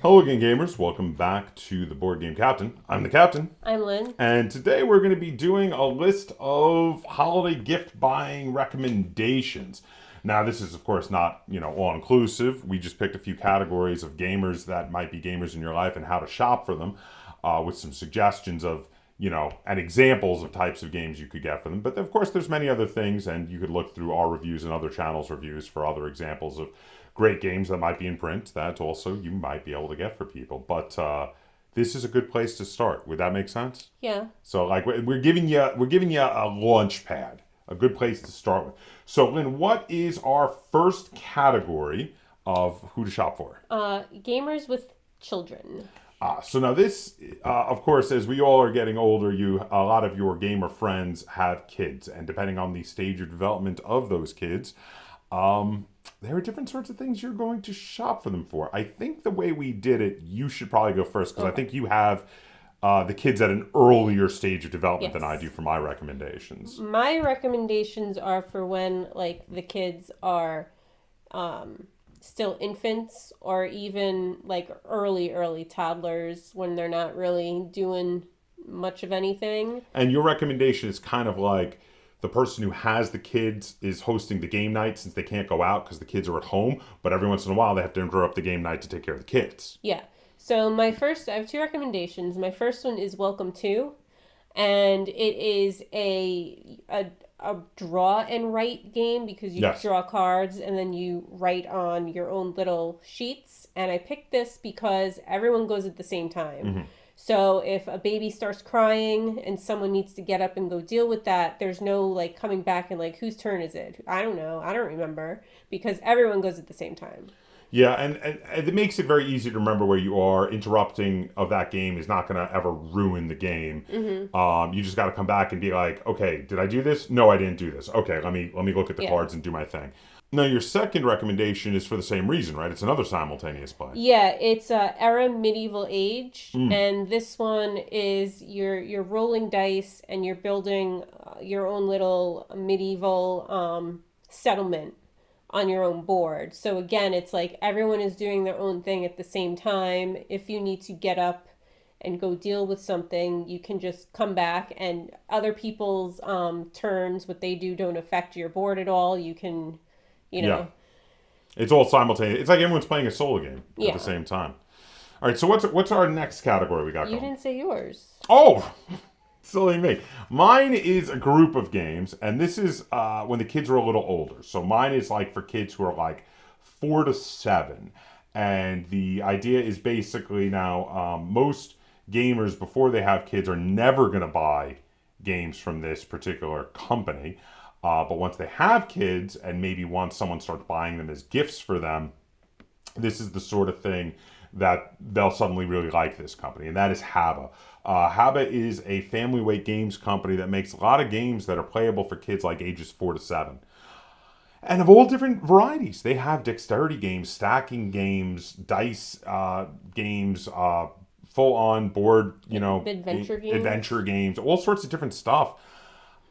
Hello again, gamers. Welcome back to the Board Game Captain. I'm the Captain. I'm Lynn. And today we're going to be doing a list of holiday gift buying recommendations. Now, this is, of course, not, all-inclusive. We just picked a few categories of gamers that might be gamers in your life and how to shop for them with some suggestions of, and examples of types of games you could get for them. But, of course, there's many other things, and you could look through our reviews and other channels' reviews for other examples of great games that might be in print that also you might be able to get for people. But this is a good place to start. Would that make sense? Yeah. So like we're giving you a launch pad, a good place to start with. So Lynn, what is our first category of who to shop for? Gamers with children. So now this, of course, as we all are getting older, a lot of your gamer friends have kids, and depending on the stage of development of those kids, there are different sorts of things you're going to shop for them for. I think the way we did it, you should probably go first, because I think you have the kids at an earlier stage of development than I do for my recommendations. My recommendations are for when, the kids are still infants or even, early toddlers when they're not really doing much of anything. And your recommendation is kind of like the person who has the kids is hosting the game night since they can't go out because the kids are at home, but every once in a while they have to interrupt the game night to take care of the kids. Yeah. So I have two recommendations. My first one is Welcome To, and it is a draw and write game because you draw cards and then you write on your own little sheets. And I picked this because everyone goes at the same time. Mm-hmm. So if a baby starts crying and someone needs to get up and go deal with that, there's no coming back and whose turn is it? I don't know. I don't remember, because everyone goes at the same time. Yeah, and it makes it very easy to remember where you are. Interrupting of that game is not going to ever ruin the game. Mm-hmm. You just got to come back and be like, okay, did I do this? No, I didn't do this. Okay, let me look at the cards and do my thing. Now, your second recommendation is for the same reason, right? It's another simultaneous play. Yeah, it's Era Medieval Age, and this one is you're rolling dice and you're building your own little medieval settlement on your own board. So again, it's everyone is doing their own thing at the same time. If you need to get up and go deal with something, you can just come back, and other people's turns, what they do, don't affect your board at all. You can... Yeah. It's all simultaneous. It's like everyone's playing a solo game at the same time. All right, so what's our next category we got going? You didn't say yours. Oh, silly me. Mine is a group of games, and this is when the kids are a little older. So mine is for kids who are 4 to 7. And the idea is basically now most gamers before they have kids are never going to buy games from this particular company. But once they have kids, and maybe once someone starts buying them as gifts for them, this is the sort of thing that they'll suddenly really like this company, and that is Haba. Haba is a family weight games company that makes a lot of games that are playable for kids ages 4 to 7. And of all different varieties. They have dexterity games, stacking games, dice games, full-on board, adventure games, all sorts of different stuff.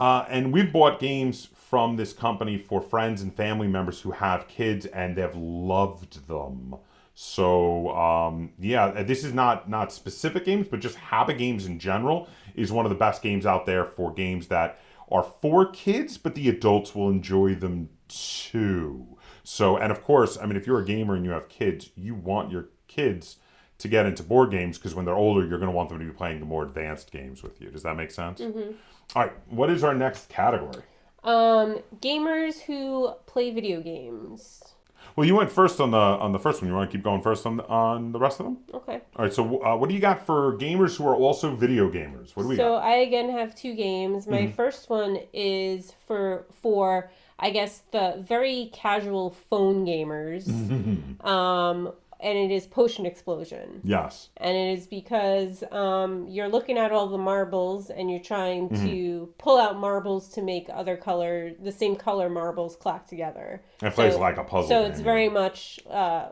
And we've bought games from this company for friends and family members who have kids, and they've loved them. So, this is not specific games, but just Haba games in general is one of the best games out there for games that are for kids, but the adults will enjoy them too. So, and of course, if you're a gamer and you have kids, you want your kids to get into board games, because when they're older, you're going to want them to be playing the more advanced games with you. Does that make sense? Mm-hmm. All right, what is our next category? Gamers who play video games. Well, you went first on the first one. You want to keep going first on the rest of them? Okay. All right, so what do you got for gamers who are also video gamers? What do we got? So I, again, have two games. My first one is for I guess, the very casual phone gamers. And it is Potion Explosion. Yes. And it is because you're looking at all the marbles and you're trying to pull out marbles to make the same color marbles clack together. It plays like a puzzle So game, it's very much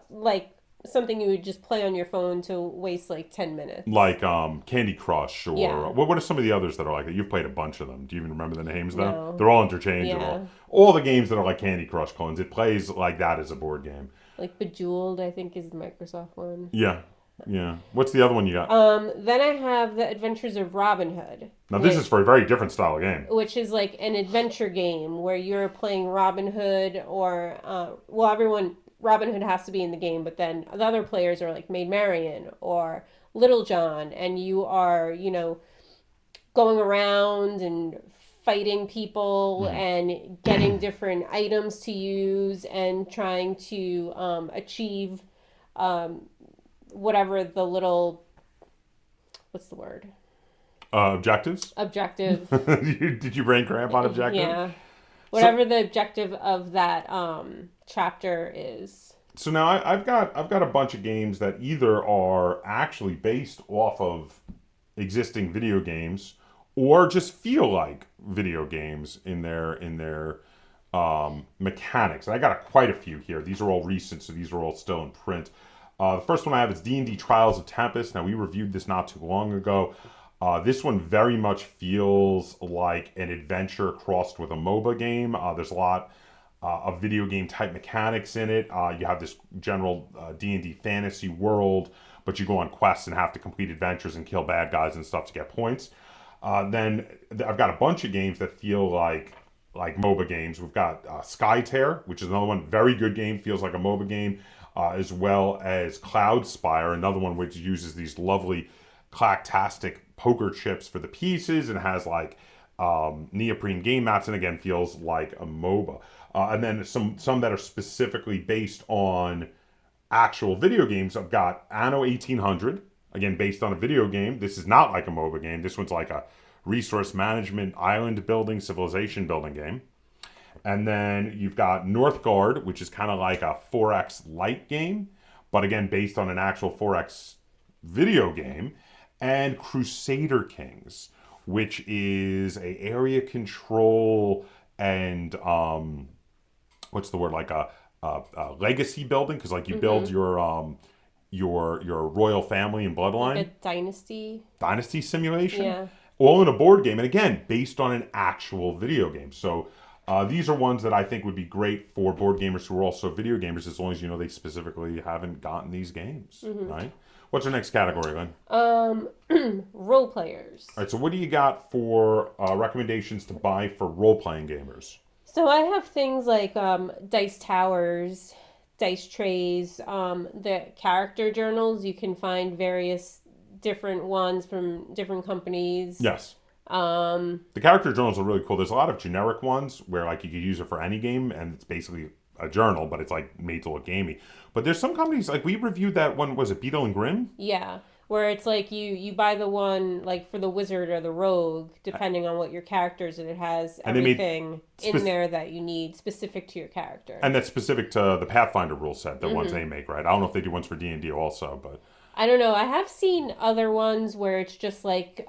like something you would just play on your phone to waste 10 minutes. Like Candy Crush or what are some of the others that are like that? You've played a bunch of them. Do you even remember the names though? No. They're all interchangeable. Yeah. All the games that are like Candy Crush clones, it plays like that as a board game. Like Bejeweled, I think, is the Microsoft one. Yeah. Yeah. What's the other one you got? Then I have The Adventures of Robin Hood. Now, this is for a very different style of game. Which is like an adventure game where you're playing Robin Hood or, Robin Hood has to be in the game, but then the other players are like Maid Marian or Little John, and you are, going around and fighting people and getting different items to use and trying to achieve whatever the little, what's the word? Objectives? Objective. Did you brain cramp on objective? Yeah. Whatever the objective of that chapter is. So now I've got a bunch of games that either are actually based off of existing video games or just feel like video games in their mechanics. And I got quite a few here. These are all recent, so these are all still in print. The first one I have is D&D Trials of Tempest. Now, we reviewed this not too long ago. This one very much feels like an adventure crossed with a MOBA game. There's a lot of video game type mechanics in it. You have this general D&D fantasy world, but you go on quests and have to complete adventures and kill bad guys and stuff to get points. Then I've got a bunch of games that feel like MOBA games. We've got Skytear, which is another one, very good game, feels like a MOBA game, as well as Cloudspire, another one which uses these lovely clacktastic poker chips for the pieces and has like neoprene game mats, and again feels like a MOBA. And then some that are specifically based on actual video games. I've got Anno 1800, again based on a video game. This is not like a MOBA game. This one's like a resource management, island building, civilization building game. And then you've got Northgard, which is kind of like a 4X light game, but again based on an actual 4X video game. And Crusader Kings, which is a area control and what's the word, like a legacy building, because like you build your royal family and bloodline, like a dynasty simulation, yeah, all in a board game, and again based on an actual video game. So these are ones that I think would be great for board gamers who are also video gamers, as long as they specifically haven't gotten these games, right? What's our next category, Lynn? Role players. All right, so what do you got for recommendations to buy for role-playing gamers? So I have things like dice towers, dice trays, the character journals. You can find various different ones from different companies. Yes. The character journals are really cool. There's a lot of generic ones where like you could use it for any game, and it's basically a journal, but it's like made to look gamey. But there's some companies, like we reviewed that one, was it Beetle and Grimm? Yeah, where it's like you buy the one like for the wizard or the rogue, depending on what your characters, and it has everything in there that you need specific to your character. And that's specific to the Pathfinder rule set, the ones they make, right? I don't know if they do ones for D&D also, but I don't know. I have seen other ones where it's just like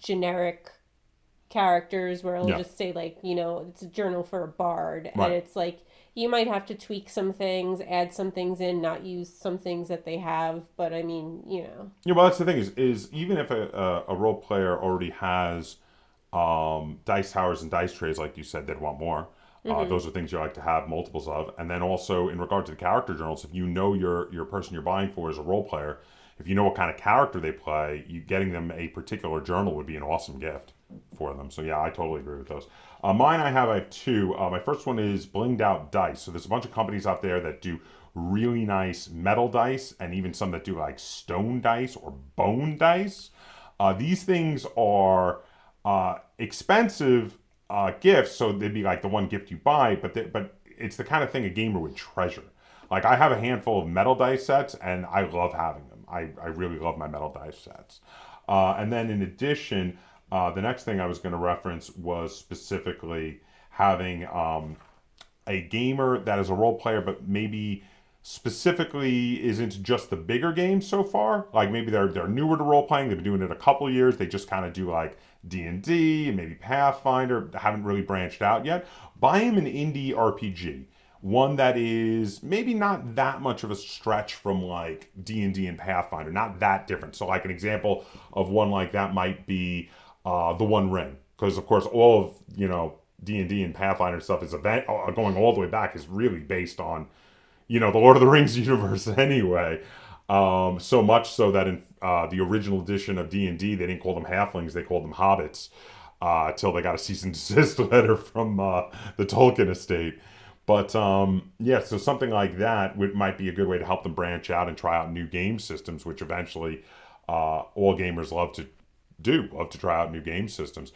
generic characters where it'll just say like, it's a journal for a bard, and it's like you might have to tweak some things, add some things in, not use some things that they have, but I mean, Yeah, well, that's the thing is even if a role player already has dice towers and dice trays, like you said, they'd want more. Those are things you like to have multiples of. And then also in regard to the character journals, if you know your person you're buying for is a role player, if you know what kind of character they play, getting them a particular journal would be an awesome gift for them. So yeah, I totally agree with those. Mine, I have two. My first one is Blinged Out Dice. So there's a bunch of companies out there that do really nice metal dice, and even some that do like stone dice or bone dice. These things are expensive gifts, so they'd be like the one gift you buy, but it's the kind of thing a gamer would treasure. Like I have a handful of metal dice sets, and I love having them. I really love my metal dice sets. And then in addition, the next thing I was going to reference was specifically having a gamer that is a role player, but maybe specifically isn't just the bigger games so far. Like maybe they're newer to role playing. They've been doing it a couple of years. They just kind of do like D&D and maybe Pathfinder. Haven't really branched out yet. Buy him an indie RPG. One that is maybe not that much of a stretch from like D&D and Pathfinder. Not that different. So like an example of one like that might be The One Ring. Because of course all of, D&D and Pathfinder stuff is going all the way back is really based on, the Lord of the Rings universe anyway. So much so that in the original edition of D&D, they didn't call them halflings; they called them hobbits. Till they got a cease and desist letter from the Tolkien estate. But yeah, so something like that might be a good way to help them branch out and try out new game systems, which eventually all gamers love to try out new game systems.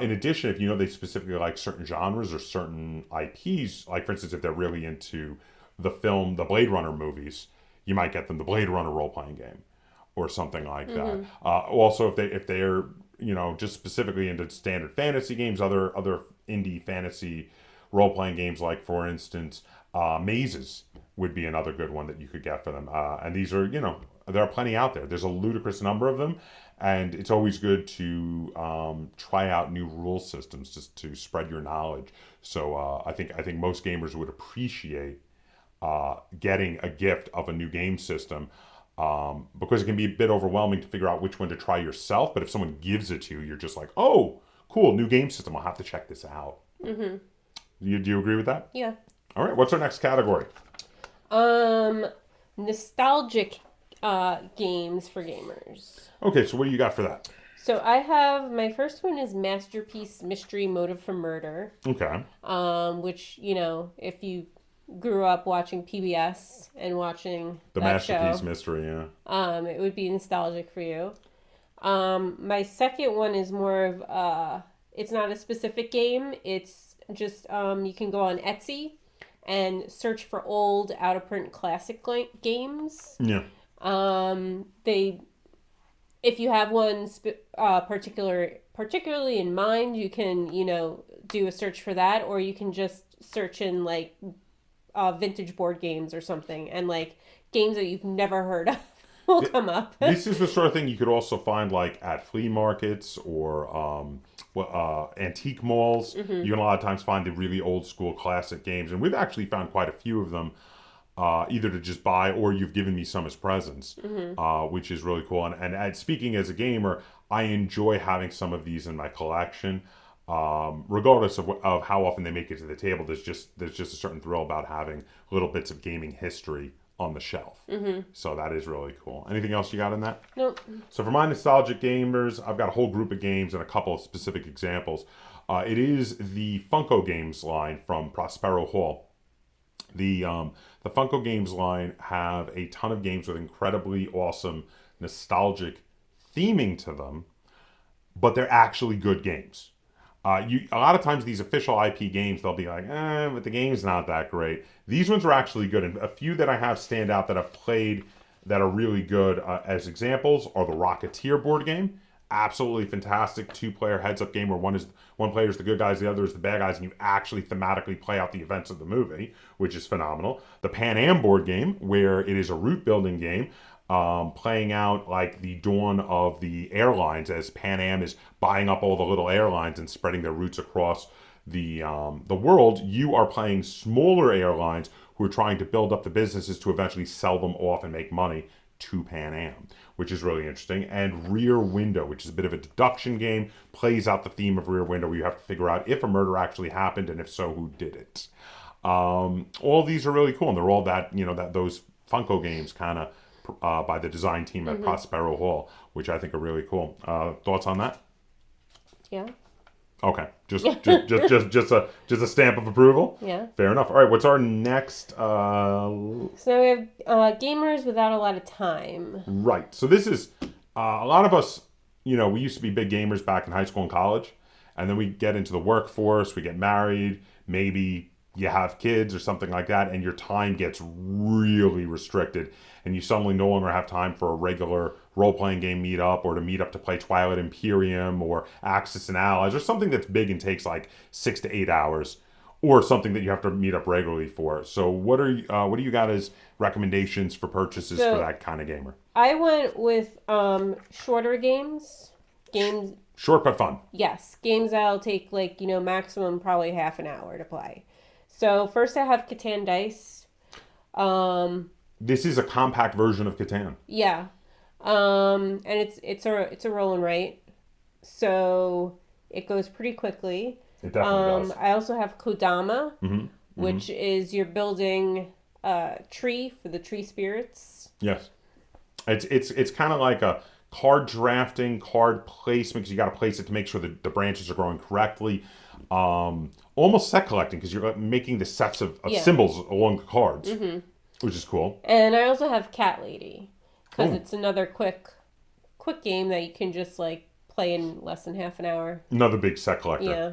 In addition, if you know they specifically like certain genres or certain IPs, like for instance, if they're really into the Blade Runner movies, you might get them the Blade Runner role playing game or something like that. Also, if they're just specifically into standard fantasy games, other indie fantasy role playing games, like for instance, Mazes would be another good one that you could get for them. And these are there are plenty out there. There's a ludicrous number of them, and it's always good to try out new rule systems just to spread your knowledge. So I think most gamers would appreciate getting a gift of a new game system, because it can be a bit overwhelming to figure out which one to try yourself. But if someone gives it to you, you're just like, oh, cool, new game system. I'll have to check this out. Do you agree with that? Yeah. All right. What's our next category? Nostalgic games for gamers. Okay, so what do you got for that? So I have, my first one is Masterpiece Mystery Motive for Murder. Okay. Which, if you grew up watching PBS and watching the that Masterpiece show, Mystery, yeah. It would be nostalgic for you. My second one is more of, it's not a specific game. It's just, you can go on Etsy and search for old out-of-print classic games. Yeah. If you have one particularly in mind, you can, do a search for that, or you can just search in like vintage board games or something, and like games that you've never heard of will come up. This is the sort of thing you could also find like at flea markets or antique malls. You can a lot of times find the really old school classic games, and we've actually found quite a few of them. Either to just buy, or you've given me some as presents, which is really cool. And speaking as a gamer, I enjoy having some of these in my collection, regardless of how often they make it to the table. There's just a certain thrill about having little bits of gaming history on the shelf. So that is really cool. Anything else you got in that? Nope. So for my nostalgic gamers, I've got a whole group of games and a couple of specific examples. It is the Funko Games line from Prospero Hall. The Funko Games line have a ton of games with incredibly awesome nostalgic theming to them, but they're actually good games. A lot of times these official IP games, they'll be like, but the game's not that great. These ones are actually good, and a few that I have stand out that I've played that are really good as examples are the Rocketeer board game. Absolutely fantastic 2-player heads-up game where one player is the good guys, the other is the bad guys, and you actually thematically play out the events of the movie, which is phenomenal. The Pan Am board game, where it is a route building game, playing out like the dawn of the airlines as Pan Am is buying up all the little airlines and spreading their routes across the world. You are playing smaller airlines who are trying to build up the businesses to eventually sell them off and make money to Pan Am, which is really interesting. And Rear Window, which is a bit of a deduction game, plays out the theme of Rear Window, where you have to figure out if a murder actually happened, and if so, who did it. All these are really cool, and they're all those Funko games kind of by the design team at Prospero Hall, which I think are really cool. Thoughts on that? Yeah. Okay, just a stamp of approval. Yeah. Fair enough. All right, what's our next? So we have gamers without a lot of time. Right. So this is a lot of us. We used to be big gamers back in high school and college, and then we get into the workforce. We get married. Maybe you have kids or something like that, and your time gets really restricted, and you suddenly no longer have time for a regular role-playing game meetup, or to meet up to play Twilight Imperium or Axis and Allies, or something that's big and takes like 6 to 8 hours, or something that you have to meet up regularly for. So what do you got as recommendations for purchases for that kind of gamer? I went with shorter games. Short but fun. Yes, games that'll take maximum probably half an hour to play. So first I have Catan Dice. This is a compact version of Catan. Yeah. And it's a roll and write, so it goes pretty quickly. It definitely does. I also have Kodama, which is you're building a tree for the tree spirits. Yes. It's kind of like a card drafting, card placement, because you got to place it to make sure that the branches are growing correctly. Almost set collecting, because you're making the sets of symbols along the cards, which is cool. And I also have Cat Lady, because it's another quick game that you can just like play in less than half an hour. Another big set collector. Yeah.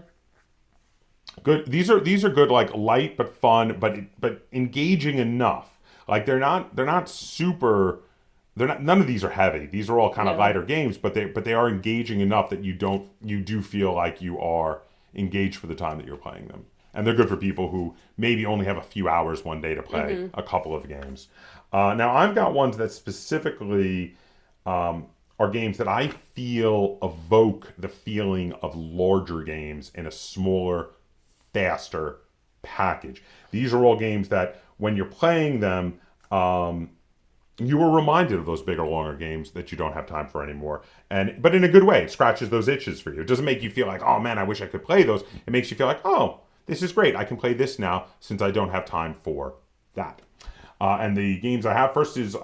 Good. These are good, like light but fun, but engaging enough. Like they're not super. None of these are heavy. These are all kind of lighter games, but they are engaging enough that you do feel like you are engaged for the time that you're playing them. And they're good for people who maybe only have a few hours one day to play a couple of games. Now I've got ones that specifically are games that I feel evoke the feeling of larger games in a smaller, faster package. These are all games that when you're playing them, you are reminded of those bigger, longer games that you don't have time for anymore. But in a good way. It scratches those itches for you. It doesn't make you feel like, oh man, I wish I could play those. It makes you feel like, oh, this is great. I can play this now since I don't have time for that. And the games I have first is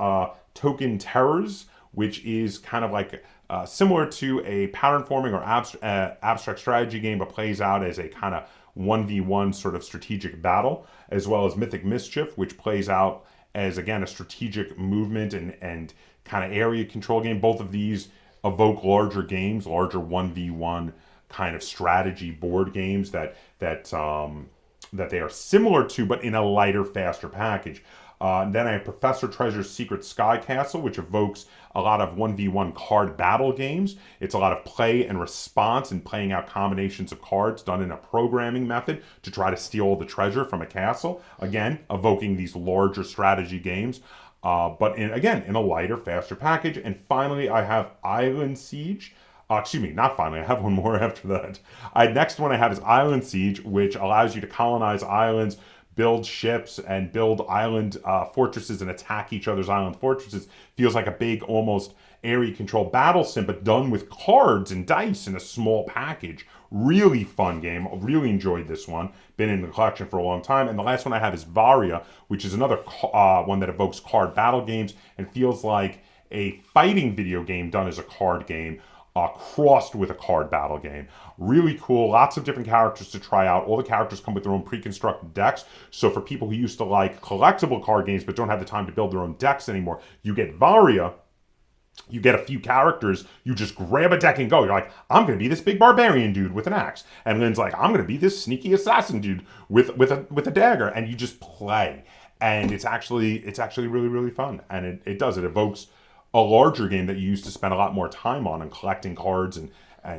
Token Terrors, which is kind of like similar to a pattern forming or abstract strategy game, but plays out as a kind of 1v1 sort of strategic battle, as well as Mythic Mischief, which plays out as, again, a strategic movement and kind of area control game. Both of these evoke larger games, larger 1v1 kind of strategy board games that they are similar to, but in a lighter, faster package. Then I have Professor Treasure's Secret Sky Castle, which evokes a lot of 1v1 card battle games. It's a lot of play and response and playing out combinations of cards done in a programming method to try to steal the treasure from a castle. Again, evoking these larger strategy games, but in a lighter, faster package. And finally, I have Island Siege. Not finally. I have one more after that. Next one I have is Island Siege, which allows you to colonize islands, build ships, and build island fortresses and attack each other's island fortresses. Feels like a big, almost area control battle sim, but done with cards and dice in a small package. Really fun game. Really enjoyed this one. Been in the collection for a long time. And the last one I have is Varia, which is another one that evokes card battle games and feels like a fighting video game done as a card game. Crossed with a card battle game. Really cool. Lots of different characters to try out. All the characters come with their own pre-constructed decks. So for people who used to like collectible card games but don't have the time to build their own decks anymore, you get Varia. You get a few characters. You just grab a deck and go. You're like, I'm going to be this big barbarian dude with an axe. And Lynn's like, I'm going to be this sneaky assassin dude with a dagger. And you just play. And it's actually really, really fun. And it evokes a larger game that you used to spend a lot more time on and collecting cards and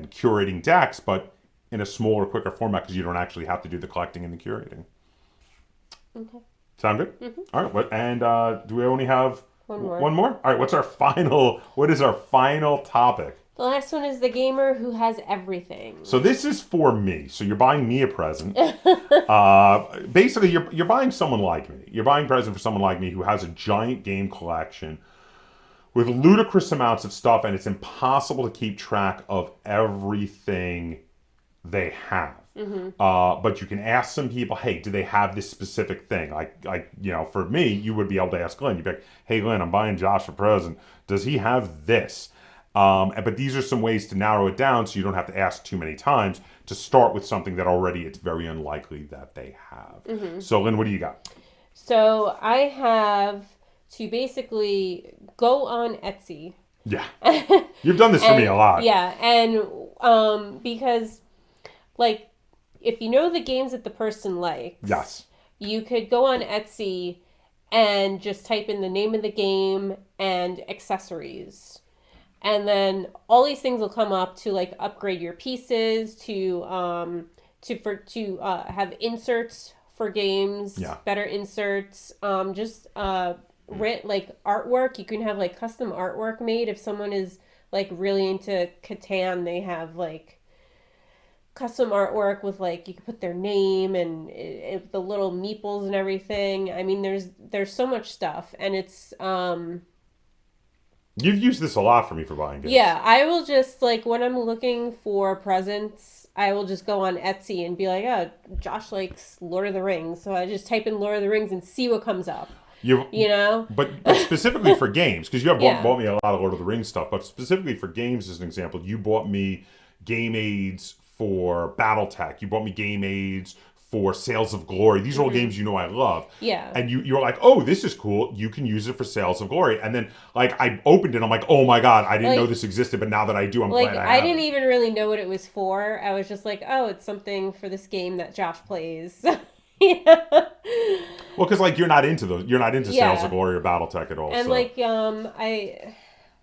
curating decks, but in a smaller, quicker format because you don't actually have to do the collecting and the curating. Okay. Sound good? Mm-hmm. All right. Do we only have one more? All right. What is our final topic? The last one is the gamer who has everything. So this is for me. So you're buying me a present. Basically, you're buying someone like me. You're buying a present for someone like me who has a giant game collection with ludicrous amounts of stuff, and it's impossible to keep track of everything they have. Mm-hmm. But you can ask some people, hey, do they have this specific thing? Like for me, you would be able to ask Lynn. You'd be like, hey, Lynn, I'm buying Josh a present. Does he have this? But these are some ways to narrow it down so you don't have to ask too many times to start with something that already it's very unlikely that they have. Mm-hmm. So, Lynn, what do you got? So I have to basically go on Etsy. Yeah. You've done this for me a lot. Yeah. And because, like, if you know the games that the person likes, yes, you could go on Etsy and just type in the name of the game and accessories. And then all these things will come up to, like, upgrade your pieces, to have inserts for games, better inserts, like artwork. You can have like custom artwork made. If someone is like really into Kaptain, they have like custom artwork with like, you can put their name and the little meeples and everything. I mean, there's so much stuff, and it's you've used this a lot for me for buying games. Yeah, I will just, like, when I'm looking for presents, I will just go on Etsy and be like, oh, Josh likes Lord of the Rings, so I just type in Lord of the Rings and see what comes up. You know? But specifically for games, because you have Yeah. bought me a lot of Lord of the Rings stuff, but specifically for games as an example, you bought me game aids for BattleTech. You bought me game aids for Sales of Glory. These are all games you know I love. Yeah. And you're like, oh, this is cool. You can use it for Sales of Glory. And then like I opened it, I'm like, oh my god, I didn't know this existed, but now that I do, I'm glad I have didn't it. even really know what it was for. I was just like, oh, it's something for this game that Josh plays. Yeah. Well, because like you're not into those, you're not into Sales of Glory or BattleTech at all. And so.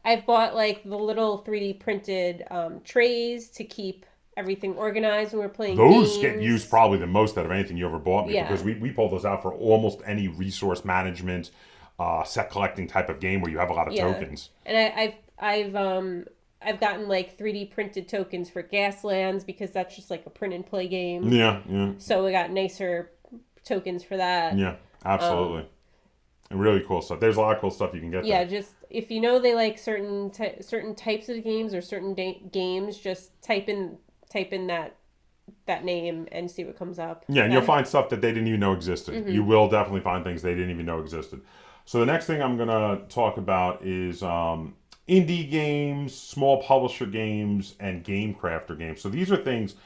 I've bought like the little 3D printed trays to keep everything organized when we're playing those games. Get used probably the most out of anything you ever bought me, Yeah. because we pull those out for almost any resource management, set collecting type of game where you have a lot of tokens. And I've gotten like 3D printed tokens for Gaslands because that's just like a print and play game. Yeah, yeah. So we got nicer tokens for that. Yeah, absolutely. And really cool stuff. There's a lot of cool stuff you can get. Yeah, there. just if you know they like certain types of games or certain games, just type in that name and see what comes up. Yeah, and you'll find stuff that they didn't even know existed. Mm-hmm. You will definitely find things they didn't even know existed. So the next thing I'm going to talk about is indie games, small publisher games, and game crafter games. So these are things,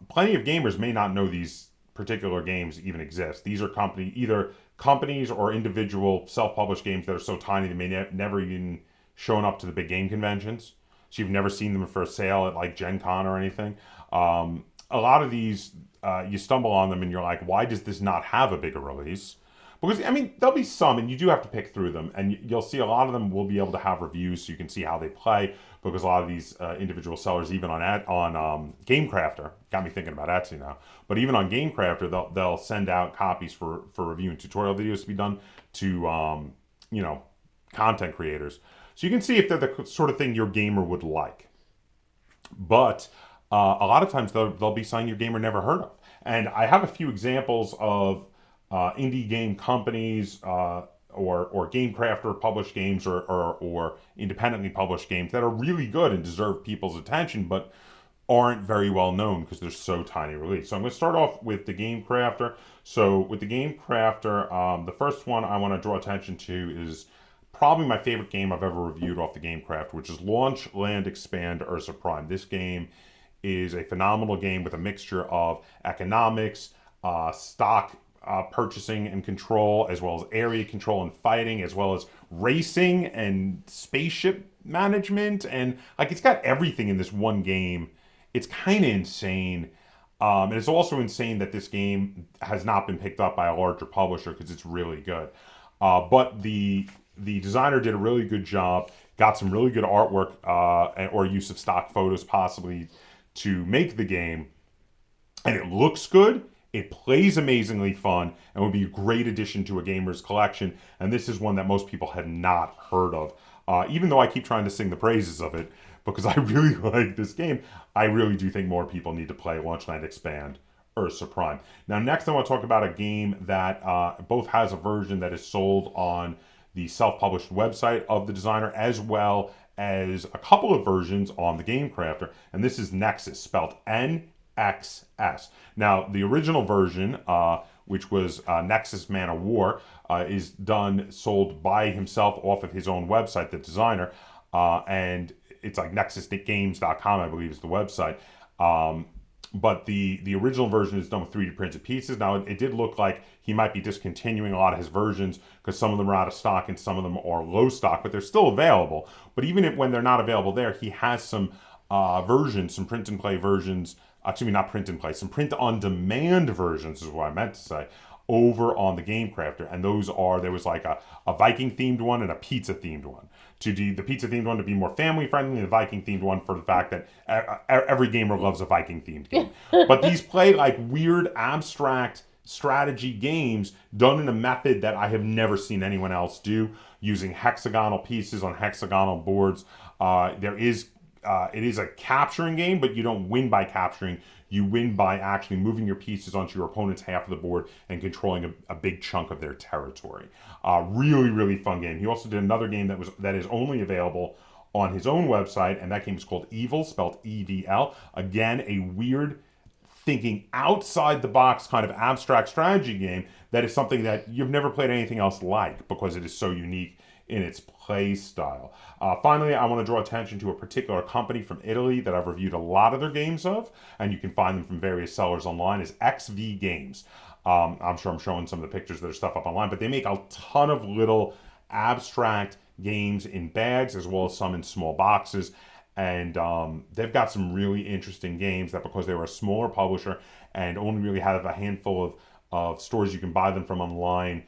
plenty of gamers may not know these particular games even exist. These are either companies or individual self-published games that are so tiny they may never even shown up to the big game conventions. So you've never seen them for sale at like Gen Con or anything. A lot of these, you stumble on them and you're like, why does this not have a bigger release? Because, I mean, there'll be some, and you do have to pick through them, and you'll see a lot of them will be able to have reviews so you can see how they play, because a lot of these individual sellers, even on Game Crafter, got me thinking about Etsy now, but even on Game Crafter, they'll send out copies for review and tutorial videos to be done to, content creators. So you can see if they're the sort of thing your gamer would like. But a lot of times they'll be something your gamer never heard of. And I have a few examples of indie game companies or game crafter published games or independently published games that are really good and deserve people's attention, but aren't very well known because they're so tiny release. So I'm going to start off with the Game Crafter. So with the Game Crafter, the first one I want to draw attention to is probably my favorite game I've ever reviewed off the Game Crafter, which is Launch, Land, Expand, Ursa Prime. This game is a phenomenal game with a mixture of economics, stock purchasing and control, as well as area control and fighting, as well as racing and spaceship management. And like, it's got everything in this one game. It's kind of insane. And it's also insane that this game has not been picked up by a larger publisher because it's really good. But the designer did a really good job, got some really good artwork or use of stock photos possibly to make the game. And it looks good. It plays amazingly fun and would be a great addition to a gamer's collection. And this is one that most people had not heard of. Even though I keep trying to sing the praises of it, because I really like this game, I really do think more people need to play Launch, Land, Expand, Ursa Prime. Now, next I want to talk about a game that both has a version that is sold on the self-published website of the designer, as well as a couple of versions on the Game Crafter. And this is Nexus, spelled NXS. Now, the original version, which was Nexus Man of War, is sold by himself off of his own website, the designer, and it's like nexusgames.com, I believe is the website. But the original version is done with 3D printed pieces. Now, it did look like he might be discontinuing a lot of his versions because some of them are out of stock and some of them are low stock, but they're still available. But even when they're not available there, he has some versions, some print and play versions. Actually, not print and play, some print on demand versions is what I meant to say, over on the Game Crafter. And there was like a Viking themed one and a pizza themed one. The pizza themed one to be more family friendly, and the Viking themed one for the fact that every gamer loves a Viking themed game. But these play like weird abstract strategy games done in a method that I have never seen anyone else do, using hexagonal pieces on hexagonal boards. It is a capturing game, but you don't win by capturing. You win by actually moving your pieces onto your opponent's half of the board and controlling a big chunk of their territory. Really, really fun game. He also did another game that is only available on his own website, and that game is called Evil, spelled EVL. Again, a weird thinking outside the box kind of abstract strategy game that is something that you've never played anything else like because it is so unique in its play style. Finally, I want to draw attention to a particular company from Italy that I've reviewed a lot of their games of, and you can find them from various sellers online, is XV Games. I'm sure I'm showing some of the pictures of their stuff up online, but they make a ton of little abstract games in bags as well as some in small boxes. And they've got some really interesting games that, because they were a smaller publisher and only really have a handful of stores you can buy them from online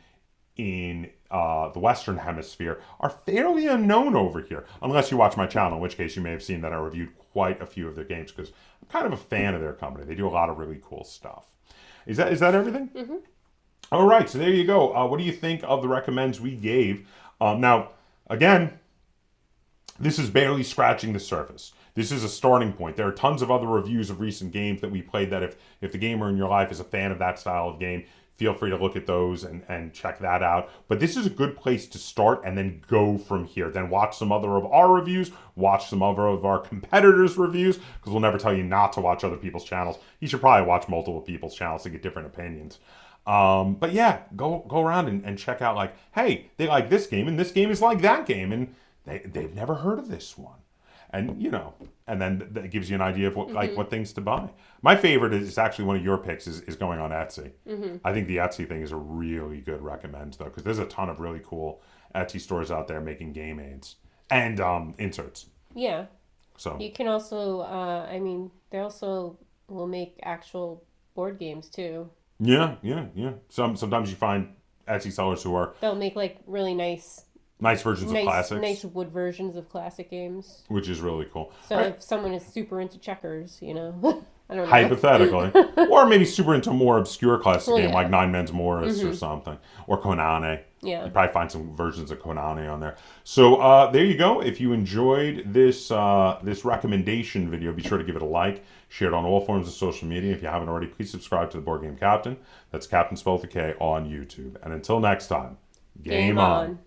in the Western Hemisphere, are fairly unknown over here. Unless you watch my channel, in which case you may have seen that I reviewed quite a few of their games because I'm kind of a fan of their company. They do a lot of really cool stuff. Is that everything? Mm-hmm. All right, so there you go. What do you think of the recommends we gave? Now, again, this is barely scratching the surface. This is a starting point. There are tons of other reviews of recent games that we played that if the gamer in your life is a fan of that style of game, feel free to look at those and check that out. But this is a good place to start and then go from here. Then watch some other of our reviews, watch some other of our competitors' reviews, because we'll never tell you not to watch other people's channels. You should probably watch multiple people's channels to get different opinions. But yeah, go around and check out, like, hey, they like this game, and this game is like that game, and they've never heard of this one. And, and then that gives you an idea of what things to buy. My favorite is actually one of your picks is going on Etsy. Mm-hmm. I think the Etsy thing is a really good recommend, though, because there's a ton of really cool Etsy stores out there making game aids and inserts. Yeah. So you can also, they also will make actual board games, too. Yeah. Sometimes you find Etsy sellers they'll make, like, really nice versions of classics. Nice wood versions of classic games. Which is really cool. So if someone is super into checkers, I don't know. Hypothetically. Or maybe super into a more obscure classic game like Nine Men's Morris or something. Or Konane. Yeah. You probably find some versions of Konane on there. So there you go. If you enjoyed this recommendation video, be sure to give it a like. Share it on all forms of social media. If you haven't already, please subscribe to the Board Game Captain. That's Captain spelled with a K on YouTube. And until next time, game on.